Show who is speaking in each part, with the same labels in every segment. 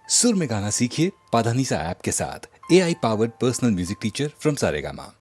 Speaker 1: सुर में गाना सीखिए पाधानीसा ऐप के साथ। AI powered personal music teacher from Saregama.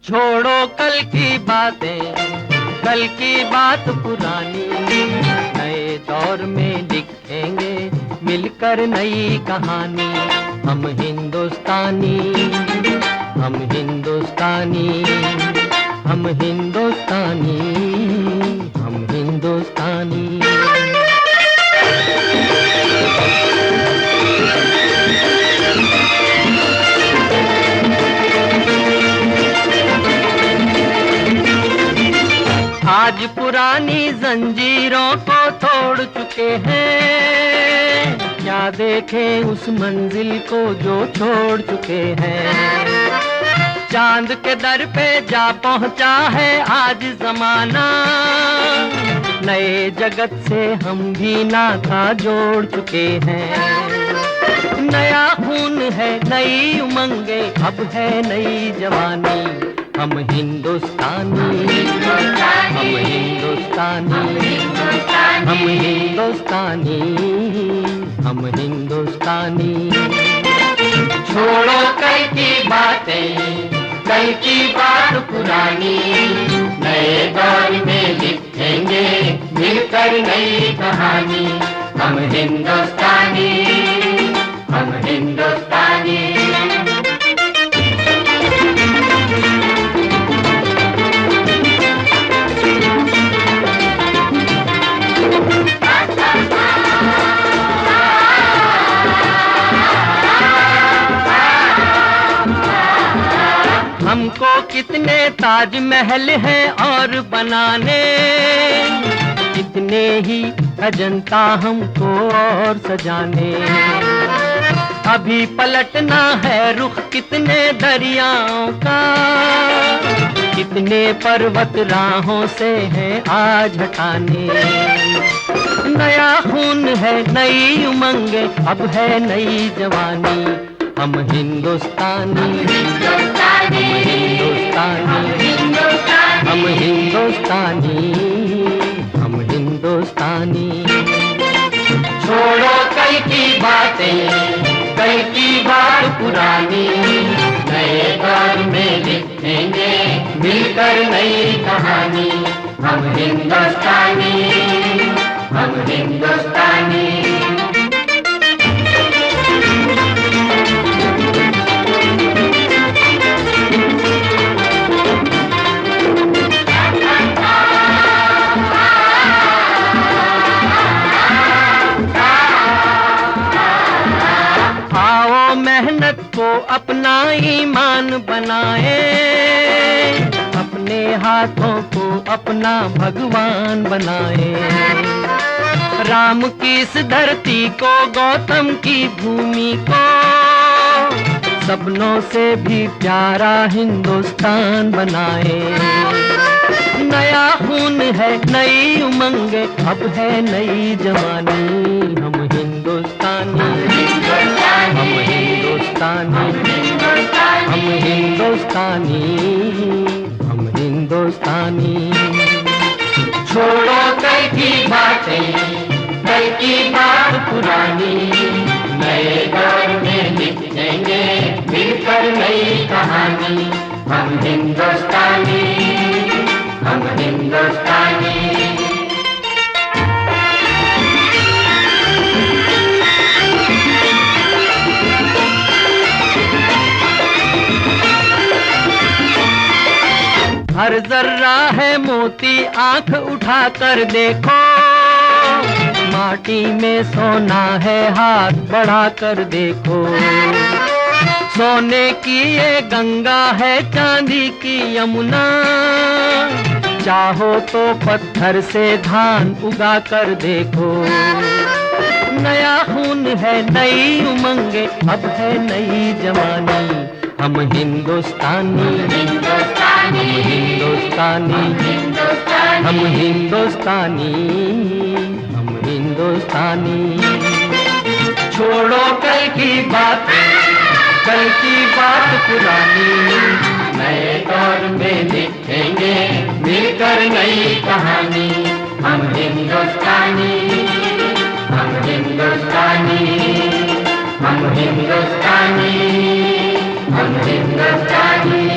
Speaker 2: छोड़ो कल की बातें, कल की बात पुरानी। मिलकर नई कहानी। हम हिंदुस्तानी, हम हिंदुस्तानी, हम हिंदुस्तानी, हम हिंदुस्तानी। आज पुरानी जंजीरों को तोड़ चुके हैं, क्या देखें उस मंजिल को जो छोड़ चुके हैं। चांद के दर पे जा पहुंचा है आज जमाना, नए जगत से हम भी नाता जोड़ चुके हैं। नया खून है, नई उमंगे, अब है नई जवानी। हम हिंदुस्तानी, हम हिंदुस्तानी, हम हिंदुस्तानी, हम हिंदुस्तानी। छोड़ो कल की बातें, कल की बात पुरानी, नए दौर में लिखेंगे मिलकर नई कहानी। हम हिंदुस्तानी, हम हिंदुस्तानी। हमको कितने ताजमहल हैं और बनाने, कितने ही अजंता हमको और सजाने। अभी पलटना है रुख कितने दरियाओं का, कितने पर्वत राहों से हैं आज हटाने। नया खून है, नई उमंगे, अब है नई जवानी। हम हिंदुस्तानी, हम हिंदुस्तानी, हम हिंदुस्तानी, हम हिंदुस्तानी। छोड़ो कल की बातें, कल की बात पुरानी, नए दौर में लिखेंगे मिलकर नई कहानी। हम हिंदुस्तानी, हम हिंदुस्तानी। मेहनत को अपना ईमान बनाए, अपने हाथों को अपना भगवान बनाए। राम की इस धरती को, गौतम की भूमि को, सपनों से भी प्यारा हिंदुस्तान बनाए। नया खून है, नई उमंगे, अब है नई जवानी। हम हिंदुस्तानी, हम हिंदुस्तानी, हम हिंदुस्तानी, हम हिंदुस्तानी। छोड़ो कल की बातें, कल की बात पुरानी, नए दौर में लिखेंगे मिलकर नई कहानी। हम हिंदुस्तानी, हम हिंदुस्तानी। हर जर्रा है मोती, आंख उठा कर देखो, माटी में सोना है, हाथ बढ़ा कर देखो। सोने की ये गंगा है, चांदी की यमुना, चाहो तो पत्थर से धान उगा कर देखो। नया खून है, नई उमंगे, अब है नई जवानी। हम हिंदुस्तानी, हम हिंदुस्तानी, हम हिंदुस्तानी, हम हिंदुस्तानी। छोड़ो कल की बात, कल की बात पुरानी, नए दौर में लिखेंगे मिलकर नई कहानी। हम हिंदुस्तानी, हम हिंदुस्तानी, हम हिंदुस्तानी, हम हिंदुस्तानी।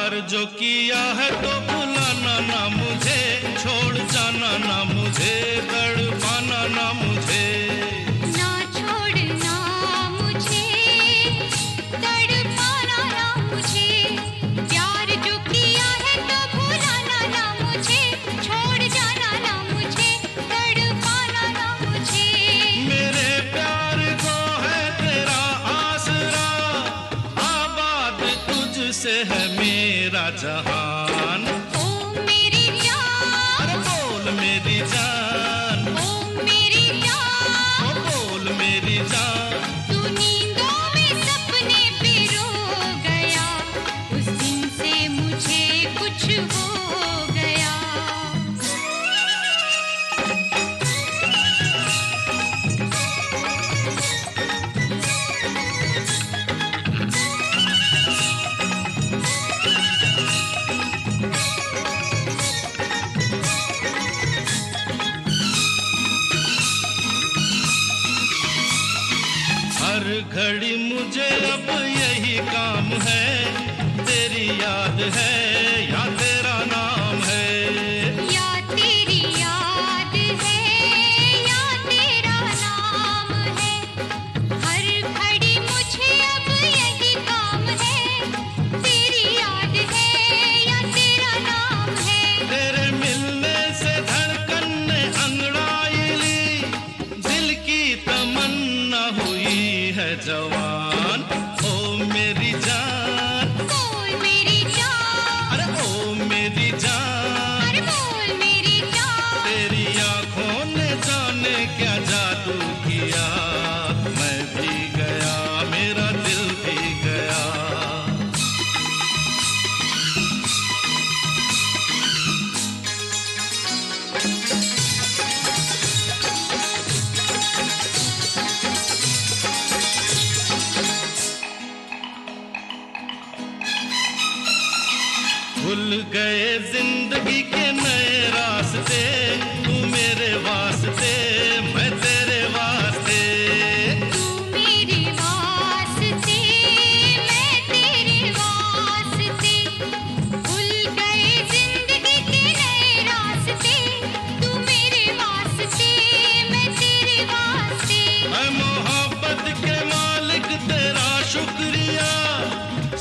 Speaker 3: प्यार जो किया है तो भुलाना ना मुझे, छोड़ जाना ना मुझे, तड़पाना ना मुझे।
Speaker 4: ना छोड़ना मुझे, तड़पाना ना मुझे, प्यार जो किया है तो भुलाना ना मुझे, छोड़ जाना ना मुझे, तड़पाना ना मुझे।
Speaker 3: मेरे प्यार को है तेरा आसरा, आबाद तुझसे है मेरा जहान।
Speaker 4: ओ मेरी जान,
Speaker 3: अरे बोल मेरी जान,
Speaker 4: ओ मेरी जान,
Speaker 3: ओ बोल मेरी जान।
Speaker 4: तू नींदों में सपने पिरो गया, उस दिन से मुझे कुछ हो गया।
Speaker 3: हर घड़ी मुझे अब यही काम है, तेरी याद है या तेरा नाम है।
Speaker 4: या तेरी याद है या तेरा नाम है, हर घड़ी मुझे अब यही काम है, तेरी याद है या तेरा नाम है।
Speaker 3: तेरे मिलने से धड़कन ने अंगड़ाई ली, दिल की तमन्ना हुई है जवान। ओ मेरी जान,
Speaker 4: बोल मेरी जान,
Speaker 3: अरे ओ मेरी जान,
Speaker 4: अरे बोल मेरी जान,
Speaker 3: तेरी आंखों ने जाने क्या जादू किया, मैं भी गया मेरा दिल भी गया। भूल गए जिंदगी के नए रास्ते, तू मेरे वास्ते मैं तेरे वास्ते।
Speaker 4: तू मेरे वास्ते मैं तेरे वास्ते, भूल गए जिंदगी के नए रास्ते, तू मेरे वास्ते मैं तेरे वास्ते।
Speaker 3: मैं मोहब्बत के मालिक तेरा शुक्रिया,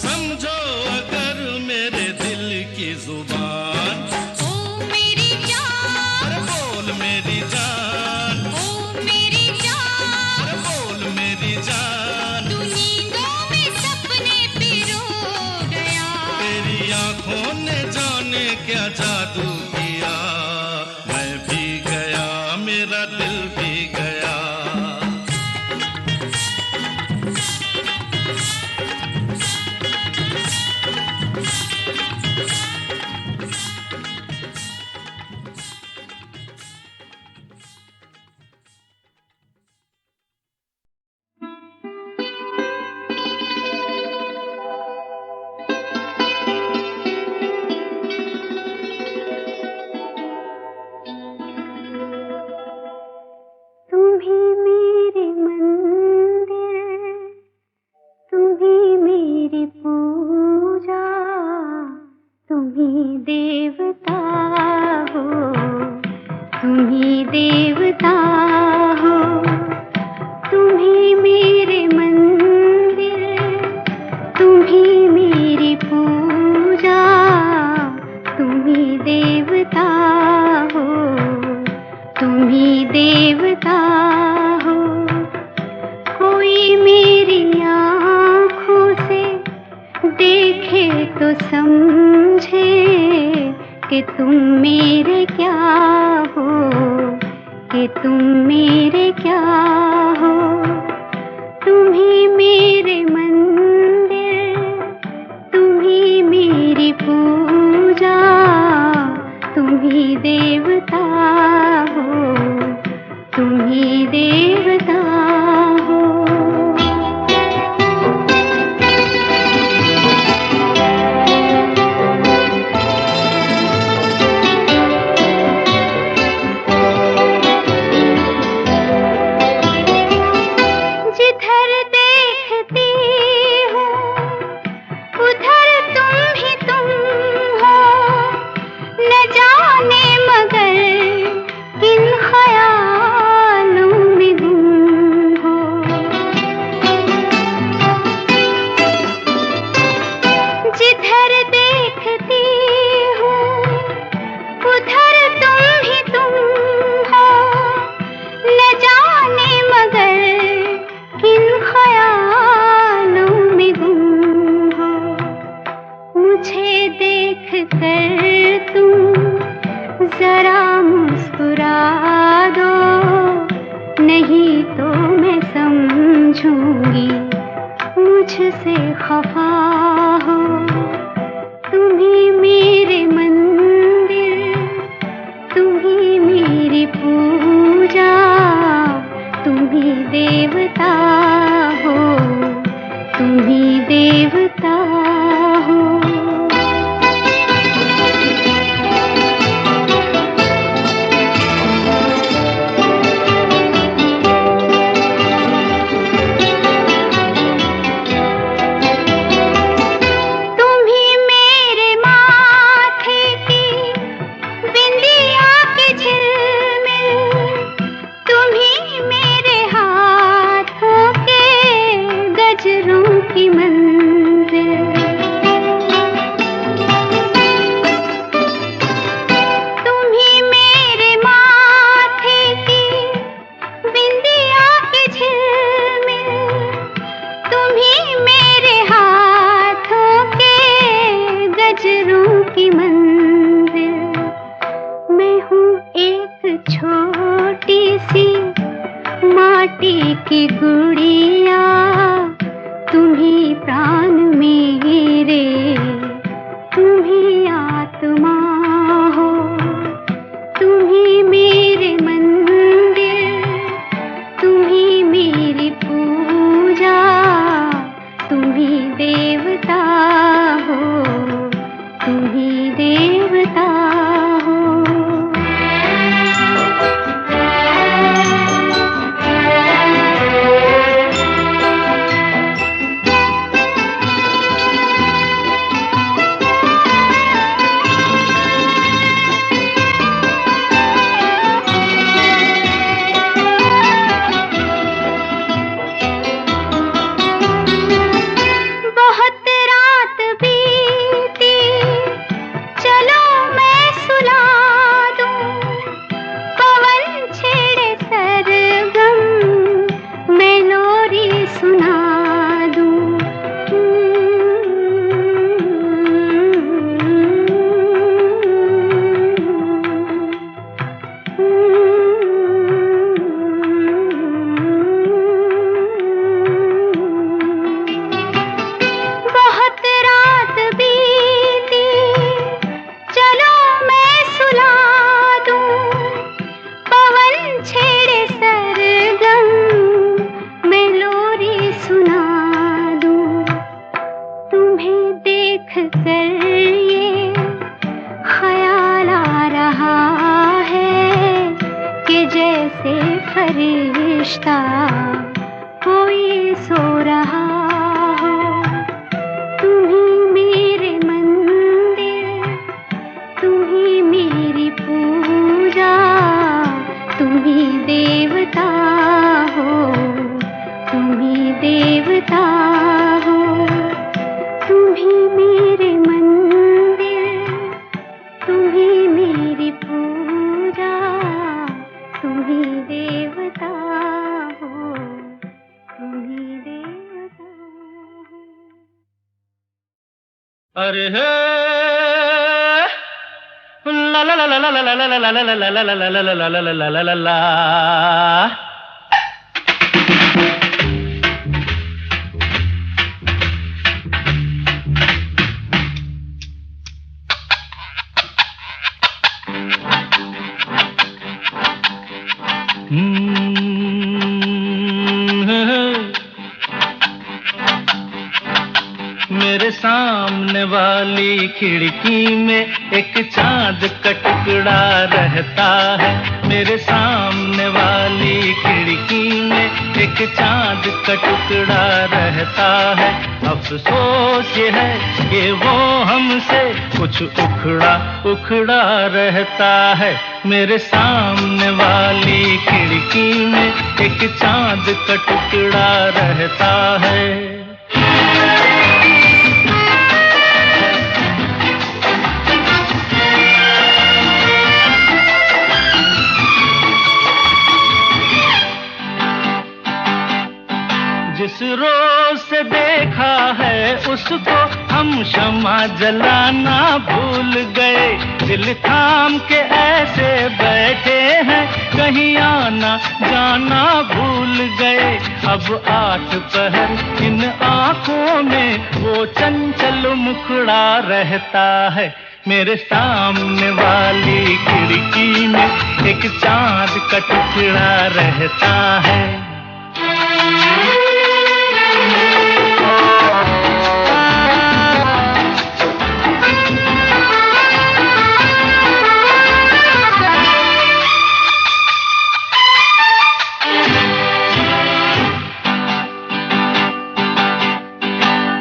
Speaker 3: समझो अगर मेरे दिल की जुबान।
Speaker 4: ओ मेरी जान,
Speaker 3: अरे बोल मेरी जान,
Speaker 4: ओ मेरी जान,
Speaker 3: अरे बोल मेरी जान।
Speaker 4: तू नींदों में सपने पिरो गया,
Speaker 3: तेरी आंखों ने जाने क्या जादू किया, मैं भी गया मेरा दिल भी गया।
Speaker 4: तुम ही मेरे मंदिर, तुम ही मेरी पूजा, तुम ही देवता हो, तुम ही देवता हो। तुम ही मेरे मंदिर, तुम ही मेरी पूजा, तुम ही देवता हो, तुम ही देवता हो। कोई मेरी आँखों से देखे तो समझे कि तुम मेरे क्या हो, कि तुम मेरे क्या हो। तुम ही मेरे मंदिर, तुम ही मेरी पूजा, तुम ही देवता हो, तुम ही देवता हो। जिधर देखती हूँ उधर तुम ही तुम मुझे देख कर तुम जरा मुस्कुरा दो, नहीं तो मैं समझूंगी मुझसे खफा हो। तुम ही मेरे मंदिर, तुम ही मेरी पूजा, तुम ही देवता हो, तुम ही देवता हो। की गुड़िया तुम्ही प्राण मेरे, तुम्ही आत्मा हो, तुम्ही मेरे मंदिर, तुम्ही मेरी पूजा, तुम्ही देवता हो, तुम्ही देवता हो। फरिश्ता कोई सो रहा हो, तुम्ही मेरे मंदिर, तुम्ही मेरी पूजा, तुम्ही देवता हो, तुम्ही देवता हो। तुम्ही मेरे मंदिर, तुम्ही मेरी पूजा, तुम्ही देवता हो, तुम्ही देवता हो।
Speaker 3: अरे हे ला ला ला ला ला ला ला ला ला ला ला ला ला ला ला ला ला ला। मेरे सामने वाली खिड़की में एक चांद का टुकड़ा रहता है, मेरे सामने वाली खिड़की में एक चांद का टुकड़ा रहता है। अफसोस ये है कि वो हमसे कुछ उखड़ा उखड़ा रहता है। मेरे सामने वाली खिड़की में एक चांद का टुकड़ा रहता है। जिस रोज से देखा है उसको हम शमा जलाना भूल गए, दिल थाम के ऐसे बैठे हैं, कहीं आना जाना भूल गए। अब 8 पहर इन आँखों में वो चंचल मुखड़ा रहता है, मेरे सामने वाली खिड़की में एक चांद का टुकड़ा रहता है।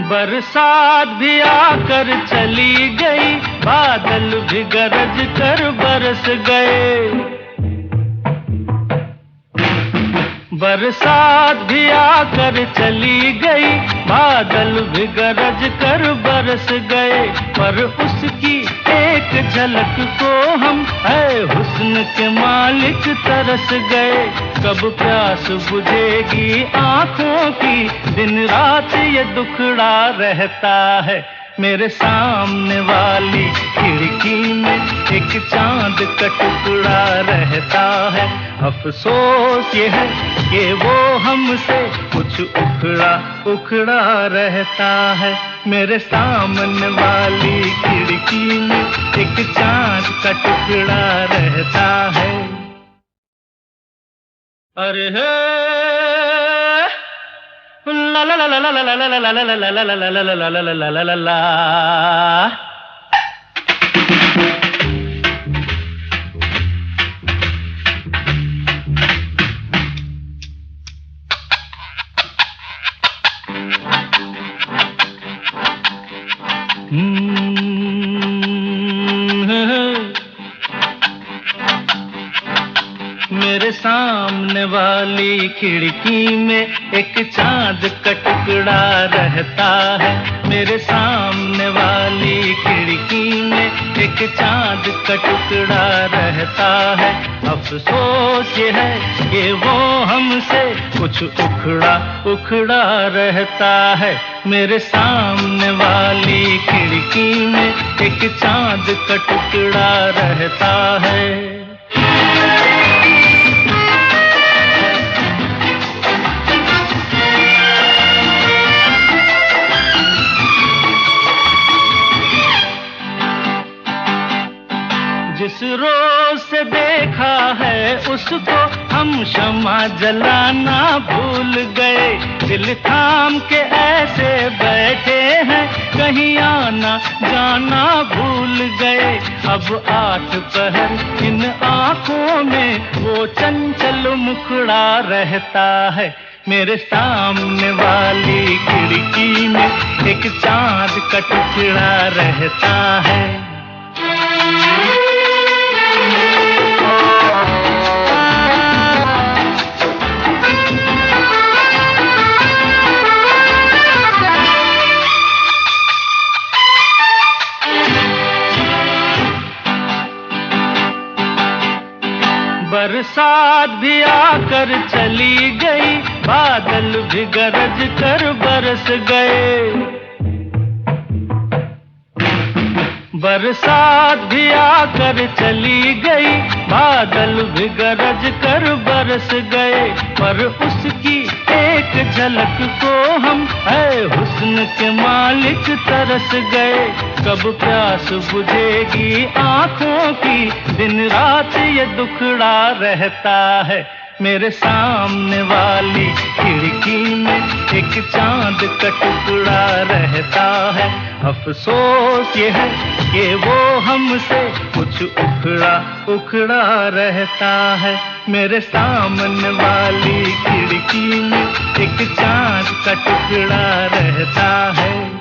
Speaker 3: बरसात भी आकर चली गई, बादल भी गरज कर बरस गए। बरसात भी आकर चली गई, बादल भी गरज कर बरस गए। पर उसकी एक झलक को हम है हुस्न के मालिक तरस गए। कब प्यास बुझेगी आँखों की, दिन रात ये दुखड़ा रहता है, मेरे सामने वाली खिड़की में एक चांद का टुकड़ा रहता है। अफसोस ये है कि वो हमसे कुछ उखड़ा उखड़ा रहता है, मेरे सामने वाली खिड़की में एक चांद का टुकड़ा रहता है। अरे हे ला ला ला ला ला ला ला ला ला ला ला ला ला ला ला ला ला ला। मेरे सामने वाली खिड़की में एक चांद का टुकड़ा रहता है, मेरे सामने वाली खिड़की में एक चांद का टुकड़ा रहता है। अफसोस ये है कि वो हमसे कुछ उखड़ा उखड़ा रहता है, मेरे सामने वाली खिड़की में एक चांद का टुकड़ा रहता है। जिस रोज से देखा है उसको हम शमा जलाना भूल गए, दिल थाम के ऐसे बैठे हैं, कहीं आना जाना भूल गए। अब 8 पहर इन आँखों में वो चंचल मुखड़ा रहता है, मेरे सामने वाली खिड़की में एक चांद का टुकड़ा रहता है। बरसात भी आकर चली गई, बादल भी गरज कर बरस गए। बरसात भी आकर चली गई, बादल भी गरज कर बरस गए। पर उसकी एक झलक को हम है हुस्न के मालिक तरस गए। कब प्यास बुझेगी आँखों की, दिन रात ये दुखड़ा रहता है, मेरे सामने वाली खिड़की में एक चांद का टुकड़ा रहता है। अफसोस ये है कि वो हमसे कुछ उखड़ा उखड़ा रहता है, मेरे सामने वाली खिड़की में एक चांद का टुकड़ा रहता है।